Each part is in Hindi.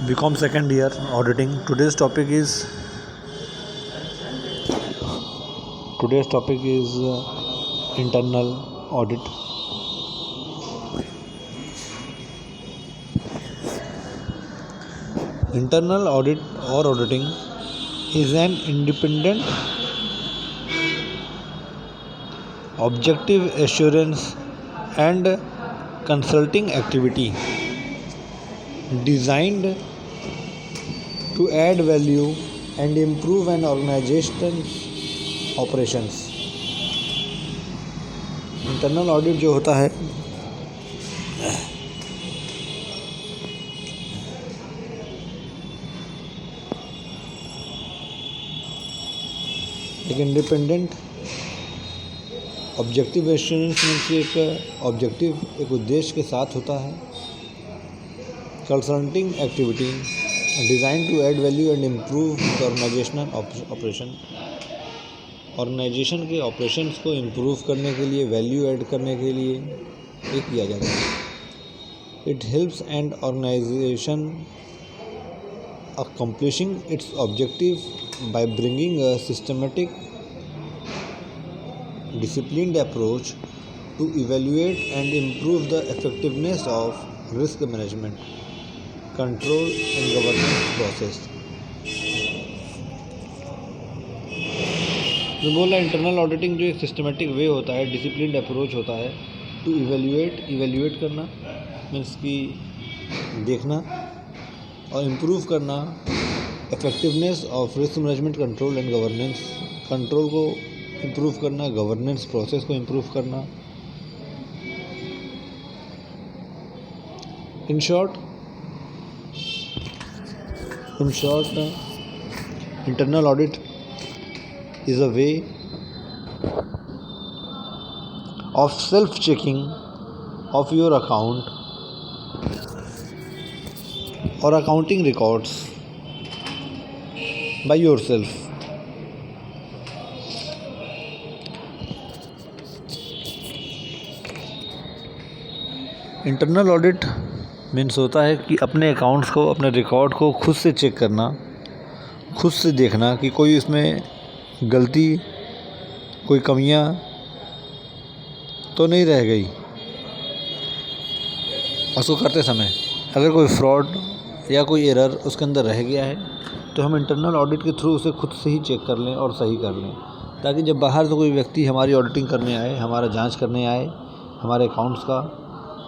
BCom second year auditing. Today's topic is internal audit. Internal audit or auditing is an independent, objective assurance and consulting activity designed to add value and improve an organization's operations. Internal audit जो होता है एक इंडिपेंडेंट ऑब्जेक्टिव एश्योरेंस मीन्स एक ऑब्जेक्टिव एक उद्देश्य के साथ होता है. Consulting activity design to add value and improve the organizational operation. Organization के ऑपरेशंस को इम्प्रूव करने के लिए, वैल्यू ऐड करने के लिए ये किया जाता है. It helps and organization accomplishing its objective by bringing a systematic, disciplined approach to evaluate and improve the effectiveness of risk management, control and governance process. जो बोला इंटरनल ऑडिटिंग जो एक सिस्टमेटिक वे होता है, डिसिप्लिन्ड अप्रोच होता है टू इवेल्यूएट करना मीन्स कि देखना और इम्प्रूव करना effectiveness of risk management, control and governance. Control को इम्प्रूव करना, गवर्नेंस प्रोसेस को इम्प्रूव करना. In short internal audit is a way of self-checking of your account or accounting records by yourself. Internal audit means होता है कि अपने अकाउंट्स को, अपने रिकॉर्ड को खुद से चेक करना, खुद से देखना कि कोई इसमें गलती, कोई कमियां तो नहीं रह गई. उसको करते समय अगर कोई फ्रॉड या कोई एरर उसके अंदर रह गया है तो हम इंटरनल ऑडिट के थ्रू उसे खुद से ही चेक कर लें और सही कर लें, ताकि जब बाहर से कोई व्यक्ति हमारी ऑडिटिंग करने आए, हमारा जांच करने आए हमारे अकाउंट्स का,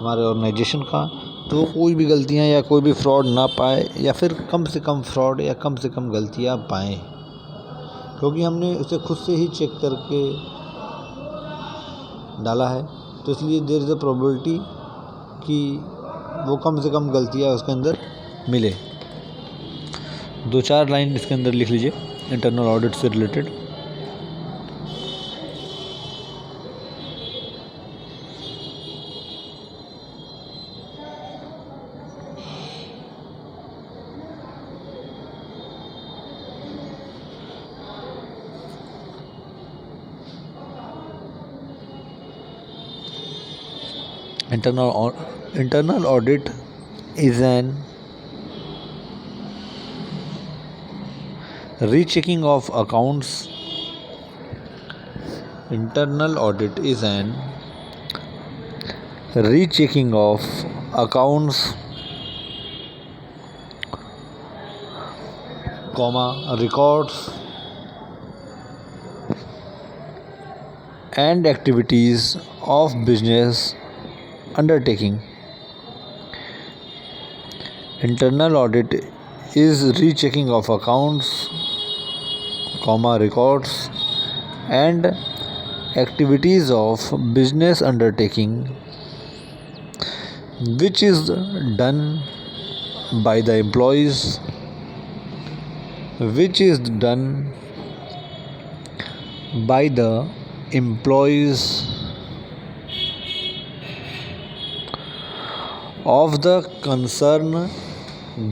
हमारे ऑर्गेनाइजेशन का, तो कोई भी गलतियां या कोई भी फ्रॉड ना पाए, या फिर कम से कम फ्रॉड या कम से कम गलतियां पाएँ, क्योंकि हमने उसे खुद से ही चेक करके डाला है. तो इसलिए देयर इज़ अ प्रोबेबिलिटी कि वो कम से कम गलतियाँ उसके अंदर मिले. 2-4 लाइन इसके अंदर लिख लीजिए इंटरनल ऑडिट से related. Internal audit is an rechecking of accounts. Internal audit is an rechecking of accounts, records and activities of business undertaking. Internal audit is rechecking of accounts, records and activities of business undertaking, which is done by the employees of the concern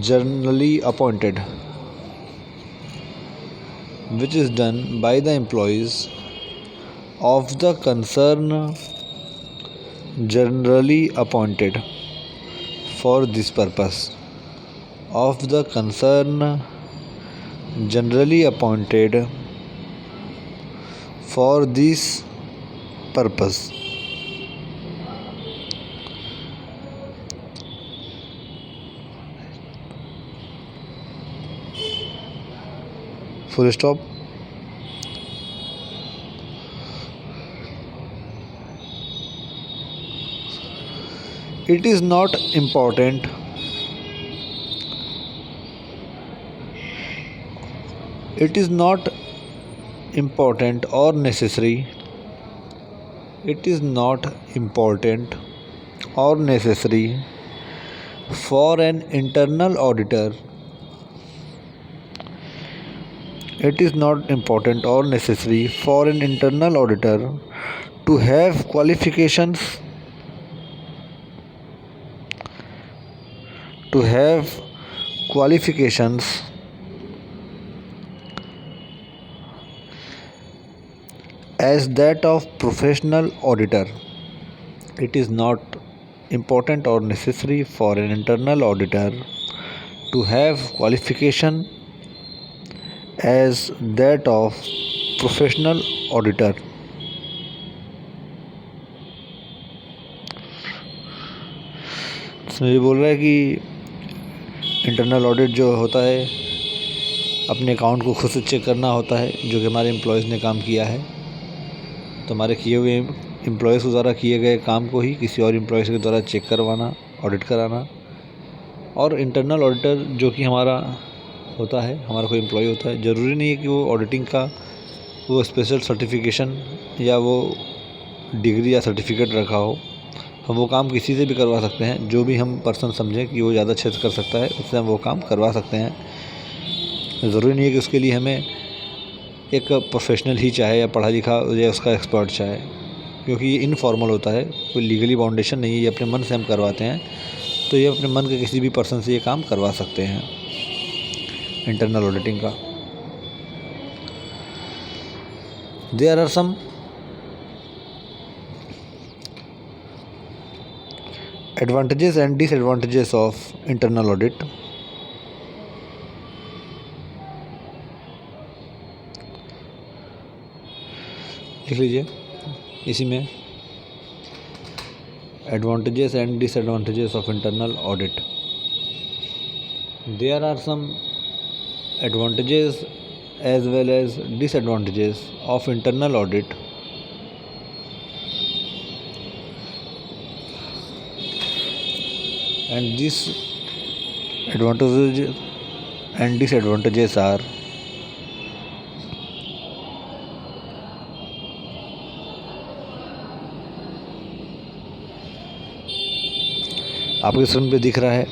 generally appointed, which is done by the employees of the concern generally appointed for this purpose. of the concern generally appointed for this purpose. Full stop. It is not important or necessary. It is not important or necessary for an internal auditor. It is not important or necessary for an internal auditor to have qualifications as that of professional auditor. It is not important or necessary for an internal auditor to have qualification as that of professional auditor. इसमें ये बोल रहा है कि इंटरनल ऑडिट जो होता है अपने अकाउंट को खुद से चेक करना होता है, जो कि हमारे एम्प्लॉयज़ ने काम किया है। तो हमारे किए हुए एम्प्लॉयज़ के द्वारा किए गए काम को ही किसी और एम्प्लॉयज़ के द्वारा चेक करवाना, ऑडिट कराना। और इंटरनल ऑडिटर जो कि हमारा होता है, हमारा कोई एम्प्लॉय होता है, ज़रूरी नहीं है कि वो ऑडिटिंग का वो स्पेशल सर्टिफिकेशन या वो डिग्री या सर्टिफिकेट रखा हो। हम वो काम किसी से भी करवा सकते हैं, जो भी हम पर्सन समझें कि वो ज़्यादा अच्छे से कर सकता है, उससे हम वो काम करवा सकते हैं। ज़रूरी नहीं है कि उसके लिए हमें एक प्रोफेशनल ही चाहे या पढ़ा लिखा या उसका एक्सपर्ट चाहे, क्योंकि ये इनफॉर्मल होता है, कोई लीगली बाउंडेशन नहीं है, ये अपने मन से हम करवाते हैं। तो ये अपने मन के किसी भी पर्सन से ये काम करवा सकते हैं इंटरनल ऑडिटिंग का। There are some advantages and disadvantages of internal audit. लिख लीजिए इसी में advantages and disadvantages of internal audit. There are some advantages as well as disadvantages of internal audit. And these advantages and disadvantages are: आपके स्क्रीन पे दिख रहा है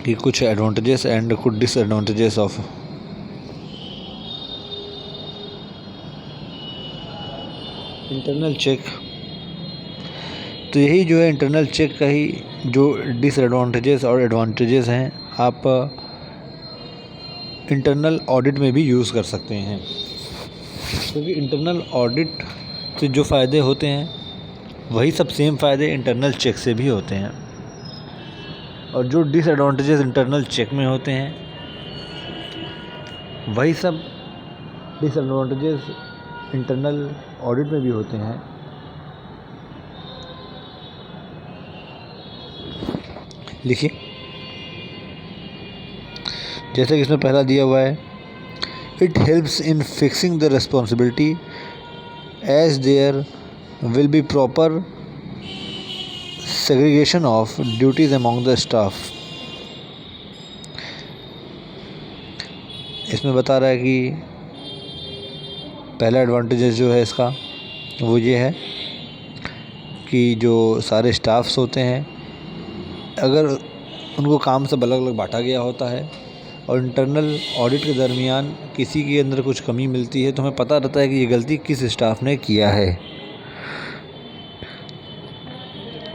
कि कुछ एडवांटेजेस एंड कुछ डिसएडवांटेजेस ऑफ इंटरनल चेक। तो यही जो है इंटरनल चेक का ही जो डिसएडवांटेजेस और एडवांटेजेस हैं, आप इंटरनल ऑडिट में भी यूज़ कर सकते हैं। क्योंकि इंटरनल ऑडिट से जो फ़ायदे होते हैं वही सब सेम फ़ायदे इंटरनल चेक से भी होते हैं, और जो डिसएडवांटेजेस इंटरनल चेक में होते हैं वही सब डिसएडवांटेजेस इंटरनल ऑडिट में भी होते हैं। लिखिए, जैसे कि इसमें पहला दिया हुआ है, it helps in fixing the responsibility as there will be proper segregation of duties among the staff. इसमें बता रहा है कि पहला एडवांटेज जो है इसका वो ये है कि जो सारे स्टाफ्स होते हैं, अगर उनको काम सब अलग अलग बांटा गया होता है और इंटरनल ऑडिट के दरमियान किसी के अंदर कुछ कमी मिलती है, तो हमें पता रहता है कि ये गलती किस स्टाफ ने किया है,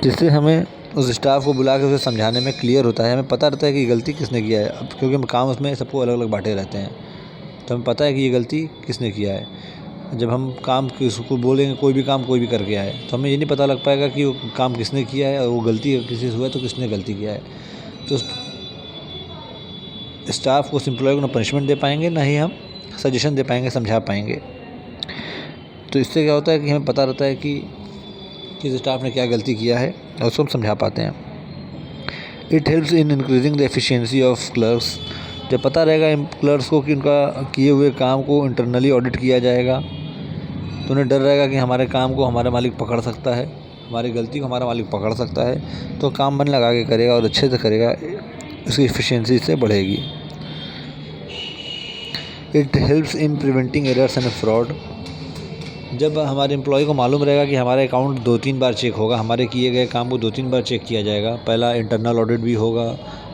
जिससे हमें उस स्टाफ को बुला के उसे समझाने में क्लियर होता है। हमें पता रहता है कि ये गलती किसने किया है। अब क्योंकि हम काम उसमें सबको अलग अलग बांटे रहते हैं, तो हमें पता है कि ये गलती किसने किया है। जब हम काम किसको बोलेंगे, कोई भी काम कोई भी करके आए, तो हमें ये नहीं पता लग पाएगा कि वो काम किसने किया है, और वो गलती किसी से हुआ है तो किसने गलती किया है। तो स्टाफ को, उस एम्प्लॉय को ना पनिशमेंट दे पाएंगे, ना ही हम सजेशन दे पाएंगे, समझा पाएंगे। तो इससे क्या होता है कि हमें पता रहता है कि किस स्टाफ ने क्या गलती किया है और उसको हम समझा पाते हैं। It helps in increasing the efficiency of clerks. जब पता रहेगा क्लर्क्स को कि उनका किए हुए काम को इंटरनली ऑडिट किया जाएगा, तो उन्हें डर रहेगा कि हमारे काम को हमारा मालिक पकड़ सकता है, हमारी गलती को हमारा मालिक पकड़ सकता है, तो काम मन लगा के करेगा और अच्छे से करेगा, उसकी एफिशिएंसी इससे बढ़ेगी। It helps in preventing errors and fraud. जब हमारे एम्प्लॉय को मालूम रहेगा कि हमारा अकाउंट 2-3 बार चेक होगा, हमारे किए गए काम को 2-3 बार चेक किया जाएगा, पहला इंटरनल ऑडिट भी होगा,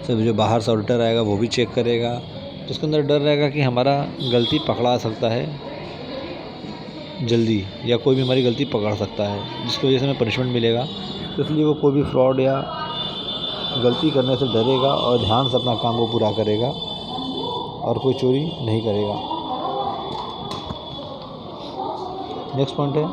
फिर जो बाहर से ऑडिटर आएगा वो भी चेक करेगा, तो उसके अंदर डर रहेगा कि हमारा गलती पकड़ा सकता है जल्दी, या कोई भी हमारी गलती पकड़ सकता है, जिसकी वजह से हमें पनिशमेंट मिलेगा। तो इसलिए वो कोई भी फ्रॉड या गलती करने से डरेगा और ध्यान से अपना काम को पूरा करेगा और कोई चोरी नहीं करेगा। नेक्स्ट पॉइंट है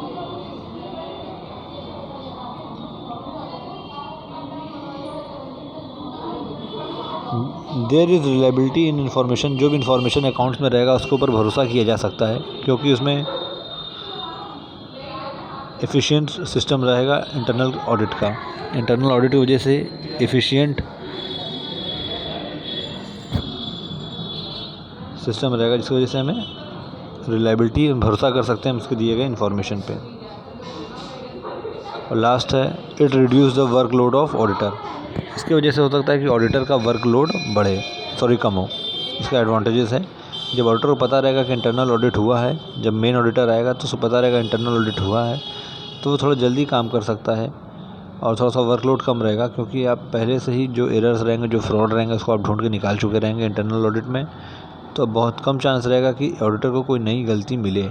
there is reliability in information. जो भी इन्फॉर्मेशन अकाउंट्स में रहेगा उसके ऊपर भरोसा किया जा सकता है, क्योंकि उसमें एफिशिएंट सिस्टम रहेगा इंटरनल ऑडिट का। इंटरनल ऑडिट की वजह से एफिशिएंट सिस्टम रहेगा, जिसकी वजह से हमें रिलायबिलिटी, भरोसा कर सकते हैं हम उसके दिए गए इन्फॉर्मेशन पे। और लास्ट है it reduce the workload of auditor. इसकी वजह से हो सकता है कि ऑडिटर का वर्कलोड कम हो। इसका एडवांटेजेस है, जब ऑडिटर को पता रहेगा कि इंटरनल ऑडिट हुआ है, जब मेन ऑडिटर आएगा तो उसको पता रहेगा इंटरनल ऑडिट हुआ है, तो वो थोड़ा जल्दी काम कर सकता है और थोड़ा सा वर्कलोड कम रहेगा, क्योंकि आप पहले से ही जो एरर्स रहेंगे, जो फ्रॉड रहेंगे, उसको आप ढूंढ के निकाल चुके रहेंगे इंटरनल ऑडिट में। तो बहुत कम चांस रहेगा कि ऑडिटर को कोई नई गलती मिले,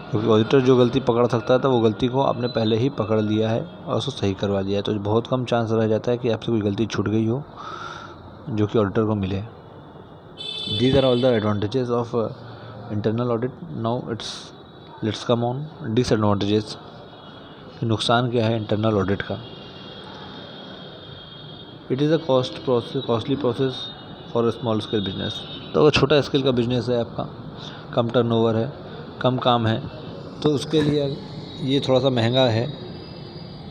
क्योंकि ऑडिटर जो गलती पकड़ सकता था वो गलती को आपने पहले ही पकड़ लिया है और उसको सही करवा दिया है। तो बहुत कम चांस रह जाता है कि आपसे कोई गलती छूट गई हो जो कि ऑडिटर को मिले। These are all the advantages of internal audit. Now let's come on disadvantages. नुकसान क्या है इंटरनल ऑडिट का। It is a costly process for a small scale business. तो अगर छोटा स्केल का बिजनेस है आपका, कम टर्नओवर है, कम काम है, तो उसके लिए ये थोड़ा सा महंगा है,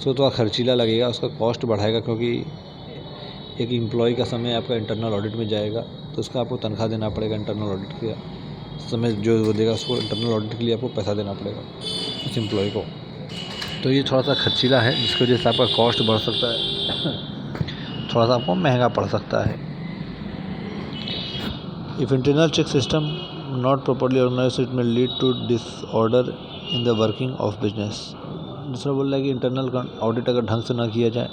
तो थोड़ा खर्चीला लगेगा, उसका कॉस्ट बढ़ाएगा, क्योंकि एक एम्प्लॉय का समय आपका इंटरनल ऑडिट में जाएगा, तो उसका आपको तनख्वाह देना पड़ेगा। इंटरनल ऑडिट का समय जो वो देगा उसको, इंटरनल ऑडिट के लिए आपको पैसा देना पड़ेगा उस एम्प्लॉय को। तो ये थोड़ा सा खर्चीला है, जिसकी वजह से आपका कॉस्ट बढ़ सकता है, थोड़ा सा आपको महंगा पड़ सकता है। If internal check system not properly organized, it may lead to disorder in the working of business। दूसरा बोल रहा है कि इंटरनल ऑडिट अगर ढंग से ना किया जाए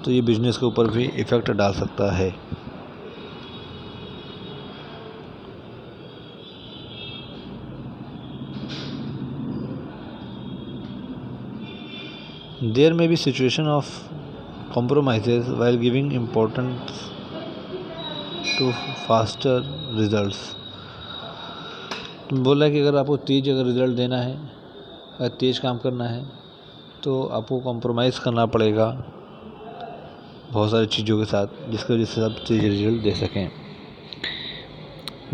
तो ये बिजनेस के ऊपर भी इफ़ेक्ट डाल सकता है। There may be situation of compromises while giving importance to faster results। बोल रहा है कि अगर आपको अगर रिज़ल्ट देना है, अगर तेज़ काम करना है, तो आपको कॉम्प्रोमाइज़ करना पड़ेगा बहुत सारी चीज़ों के साथ, जिसकी वजह से आप तेज़ रिजल्ट दे सकें।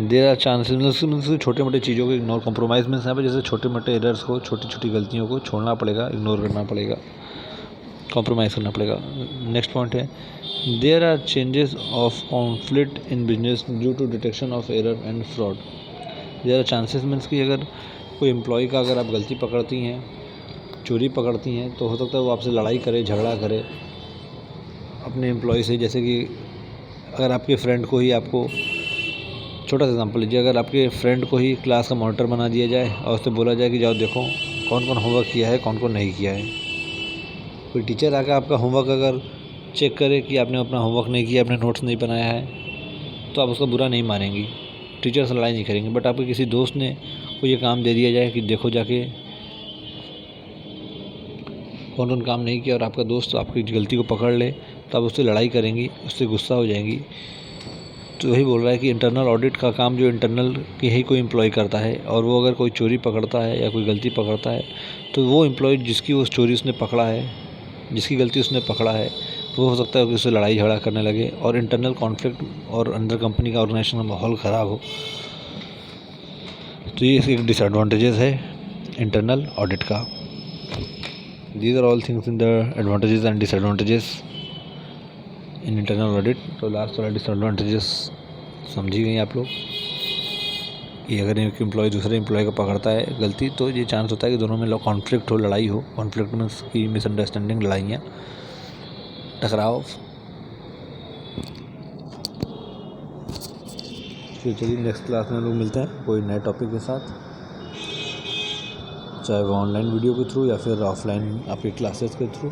देयर आर चांसेस, छोटे मोटे चीज़ों को इग्नोर, कॉम्प्रोमाइज़ में यहाँ पर जैसे छोटे मोटे एरर्स को, छोटी छोटी गलतियों को छोड़ना पड़ेगा, इग्नोर करना पड़ेगा, कॉम्प्रोमाइज़ करना पड़ेगा। नेक्स्ट पॉइंट है there are changes of conflict in business due to detection of error and fraud. There are chances means कि अगर कोई एम्प्लॉय का अगर आप गलती पकड़ती हैं, चोरी पकड़ती हैं, तो हो सकता है वो आपसे लड़ाई करे, झगड़ा करे अपने एम्प्लॉय से। जैसे कि अगर आपके फ्रेंड को ही, आपको छोटा सा एग्जांपल लीजिए, अगर आपके फ्रेंड को ही क्लास का मॉनिटर बना दिया जाए और उससे बोला जाए कि जाओ देखो कौन कौन होमवर्क किया है, कौन कौन नहीं किया है। कोई टीचर आकर आपका होमवर्क अगर चेक करे कि आपने अपना होमवर्क नहीं किया, आपने नोट्स नहीं बनाया है, तो आप उसका बुरा नहीं मानेंगी, टीचर से लड़ाई नहीं करेंगे। बट आपके किसी दोस्त ने को ये काम दे दिया जाए कि देखो जाके कौन कौन काम नहीं किया, और आपका दोस्त आपकी गलती को पकड़ ले, तो आप उससे लड़ाई करेंगी, उससे गुस्सा हो जाएंगी। तो वही बोल रहा है कि इंटरनल ऑडिट का काम जो इंटरनल की ही कोई एम्प्लॉय करता है, और वो अगर कोई चोरी पकड़ता है या कोई गलती पकड़ता है, तो वो एम्प्लॉय जिसकी वो चोरी उसने पकड़ा है, जिसकी गलती उसने पकड़ा है, वो हो सकता है कि उससे लड़ाई झगड़ा करने लगे और इंटरनल कॉन्फ्लिक्ट और अंदर कंपनी का ऑर्गेनाइजेशन का माहौल ख़राब हो। तो ये इसके डिसएडवांटेजेस है इंटरनल ऑडिट का। These are all things in the advantages and disadvantages in internal audit. तो लास्ट वाला डिसएडवांटेजेस समझी गई आप लोग कि अगर एक एम्प्लॉय दूसरे एम्प्लॉय को पकड़ता है गलती तो ये चांस होता है कि दोनों में कॉन्फ्लिक्ट हो, लड़ाई हो। कॉन्फ्लिक्ट मीन्स की मिसअंडरस्टैंडिंग, लड़ाइयाँ, टकराव। फिर चलिए नेक्स्ट क्लास में हम लोग मिलते हैं कोई नए टॉपिक के साथ, चाहे वो ऑनलाइन वीडियो के थ्रू या फिर ऑफलाइन आपकी क्लासेस के थ्रू।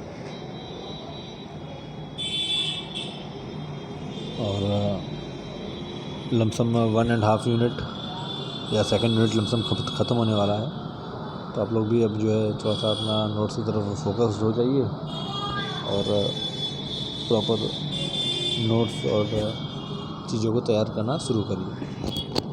और लमसम 1.5 यूनिट या सेकंड यूनिट लमसम ख़त्म होने वाला है। तो आप लोग भी अब जो है थोड़ा सा अपना नोट्स की तरफ फोकस्ड हो जाइए और प्रॉपर नोट्स और चीज़ों को तैयार करना शुरू करिए।